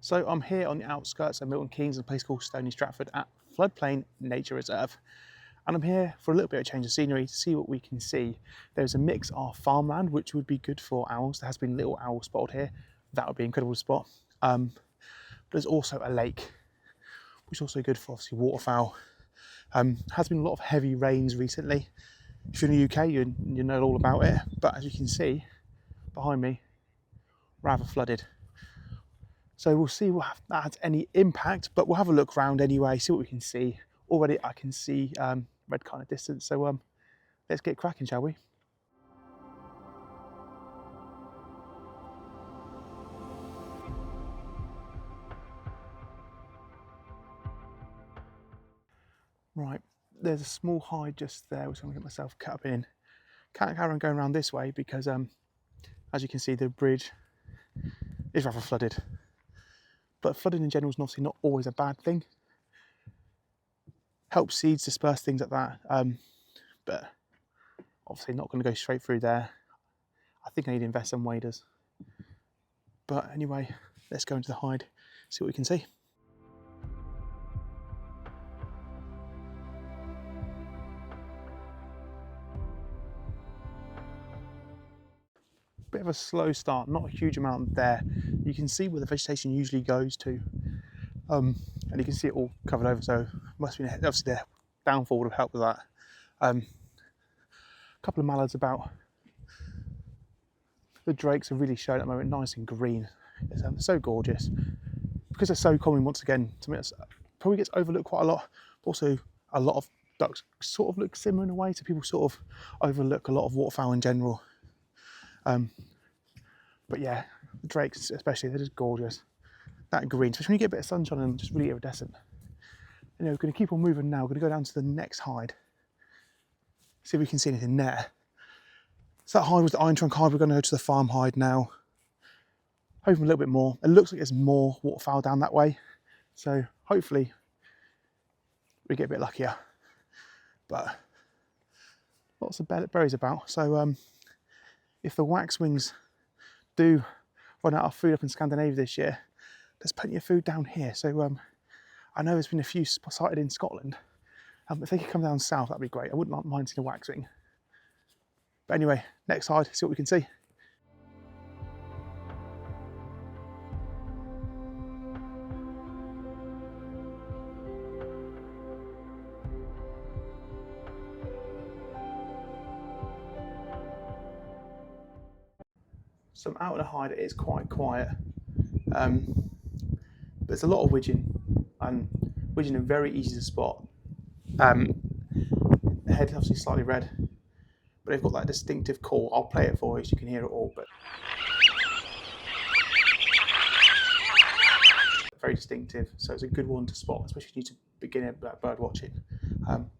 So I'm here on the outskirts of Milton Keynes in a place called Stony Stratford at Floodplain Nature Reserve. And I'm here for a little bit of change of scenery to see what we can see. There's a mix of farmland, which would be good for owls. There has been little owl spotted here. That would be an incredible spot. But there's also a lake, which is also good for obviously waterfowl. Has been a lot of heavy rains recently. If you're in the UK, you know all about it. But as you can see behind me, rather flooded. So we'll see if that has any impact, but we'll have a look around anyway, see what we can see. Already I can see red kind of distance, so let's get cracking, shall we? Right, there's a small hide just there, which I'm going to get myself cut up in. Can't carry on going around this way because, as you can see, the bridge is rather flooded. But flooding in general is obviously not always a bad thing. Helps seeds disperse, things like that. But obviously not going to go straight through there. I think I need to invest some waders. But anyway, let's go into the hide, see what we can see. Bit of a slow start, not a huge amount there. You can see where the vegetation usually goes to, and you can see it all covered over, so must be obviously the downfall would have helped with that. A couple of mallards about. The drakes are really showing at the moment, nice and green. It's so gorgeous because they're so common. Once again, to me, it probably gets overlooked quite a lot. Also, a lot of ducks sort of look similar in a way, so people sort of overlook a lot of waterfowl in general. But yeah, the drakes especially, they're just gorgeous. That green, especially when you get a bit of sunshine on them, just really iridescent. Anyway, we're going to keep on moving now. We're going to go down to the next hide, see if we can see anything there. So that hide was the iron trunk hide. We're going to go to the farm hide now. Hoping a little bit more. It looks like there's more waterfowl down that way, so hopefully we get a bit luckier. But lots of berries about, so if the waxwings do run out of food up in Scandinavia this year, there's plenty of food down here. So I know there's been a few sighted in Scotland. If they could come down south, that'd be great. I wouldn't mind seeing a waxwing. But anyway, next side, see what we can see. So I'm out in the hide, it is quite quiet. But there's a lot of widgeon, and widgeon are very easy to spot. The head is obviously slightly red, but they've got that distinctive call. I'll play it for you so you can hear it all, but very distinctive, so it's a good one to spot, especially if you need to begin at bird watching. And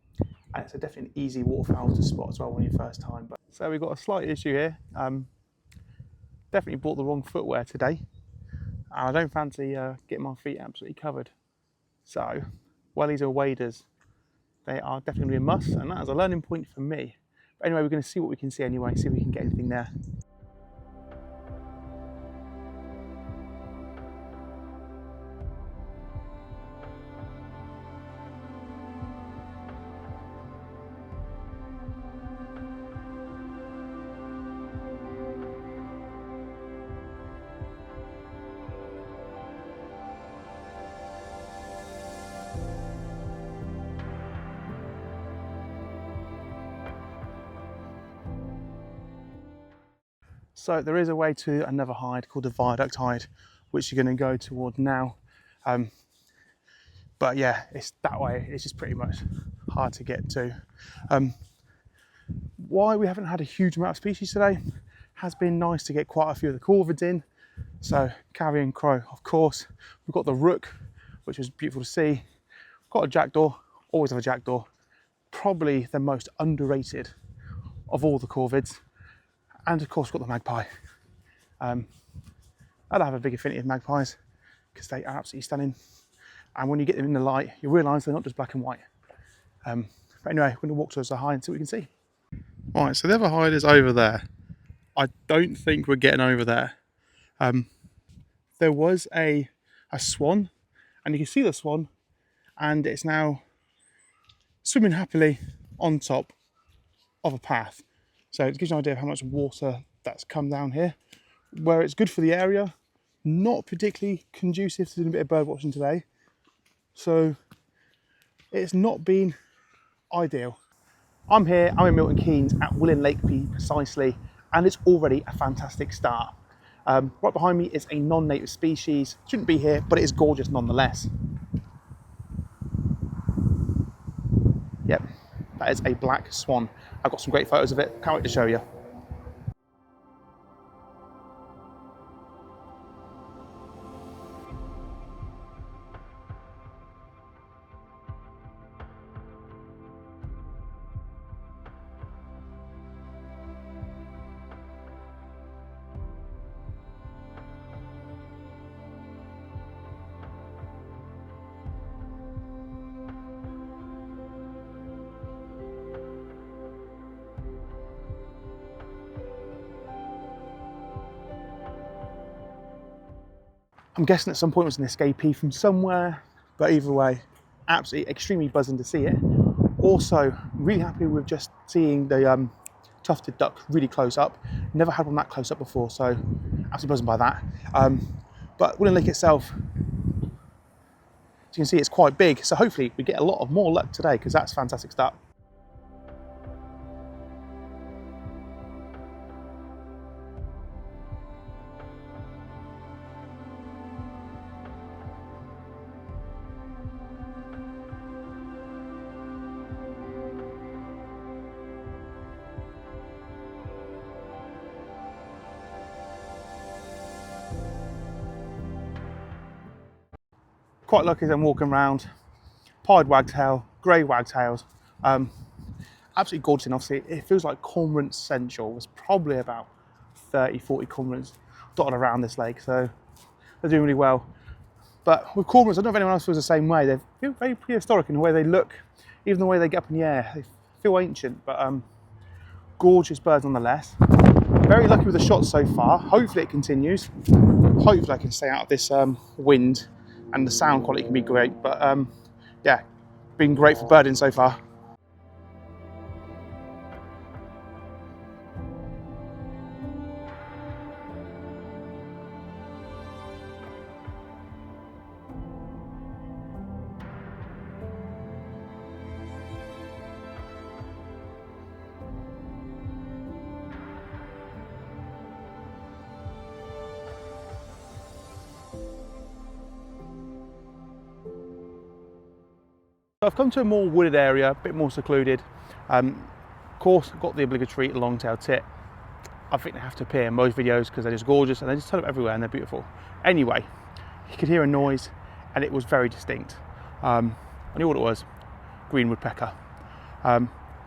it's definitely an easy waterfowl to spot as well when you're first time. But so we've got a slight issue here. Definitely bought the wrong footwear today. I don't fancy getting my feet absolutely covered. So, wellies or waders, they are definitely a must, and that is a learning point for me. But anyway, we're going to see what we can see anyway, see if we can get anything there. So there is a way to another hide called the viaduct hide, which you're going to go toward now. But yeah, it's that way. It's just pretty much hard to get to. Why we haven't had a huge amount of species today, has been nice to get quite a few of the corvids in. So carrion crow, of course. We've got the rook, which was beautiful to see. We've got a jackdaw, always have a jackdaw. Probably the most underrated of all the corvids. And of course, we've got the magpie. I don't have a big affinity with magpies because they are absolutely stunning. And when you get them in the light, you realise they're not just black and white. But anyway, we're going to walk towards the hide and see what we can see. All right, so the other hide is over there. I don't think we're getting over there. There was a a swan, and you can see the swan, and it's now swimming happily on top of a path. So it gives you an idea of how much water that's come down here, where it's good for the area, not particularly conducive to doing a bit of bird watching today. So it's not been ideal. I'm here, I'm in Milton Keynes at Willen Lake precisely, and it's already a fantastic start. Right behind me is a non-native species. Shouldn't be here, but it is gorgeous nonetheless. Yep, that is a black swan. I've got some great photos of it, can't wait to show you. I'm guessing at some point it was an escapee from somewhere, but either way, absolutely extremely buzzing to see it. Also, really happy with just seeing the tufted duck really close up. Never had one that close up before, so absolutely buzzing by that. But Willen Lake itself, as you can see, it's quite big, so hopefully we get a lot of more luck today, because that's a fantastic start. Quite lucky as I'm walking around. Pied wagtail, grey wagtails, absolutely gorgeous. And obviously it feels like cormorant central. There's probably about 30-40 cormorants dotted around this lake, so they're doing really well. But with cormorants, I don't know if anyone else feels the same way. They feel very prehistoric in the way they look, even the way they get up in the air. They feel ancient, but gorgeous birds nonetheless. Very lucky with the shots so far. Hopefully it continues. Hopefully I can stay out of this wind, and the sound quality can be great, but yeah, been great for birding so far. I've come to a more wooded area, a bit more secluded. Of course, I've got the obligatory long-tailed tit. I think they have to appear in most videos because they're just gorgeous and they just turn up everywhere and they're beautiful. Anyway, you could hear a noise and it was very distinct. I knew what it was, green woodpecker.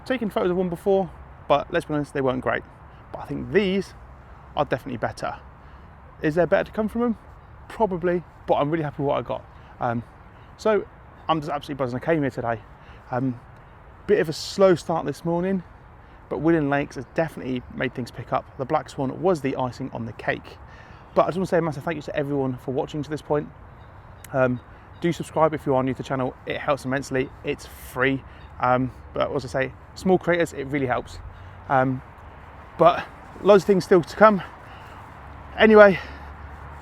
Taken photos of one before, but let's be honest, they weren't great. But I think these are definitely better. Is there better to come from them? Probably, but I'm really happy with what I got. So I'm just absolutely buzzing. I came here today. Bit of a slow start this morning, but Willen Lakes has definitely made things pick up. The black swan was the icing on the cake. But I just want to say a massive thank you to everyone for watching to this point. Do subscribe if you are new to the channel. It helps immensely. It's free. But as I say, small creators, it really helps. But loads of things still to come. Anyway,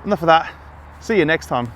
enough of that. See you next time.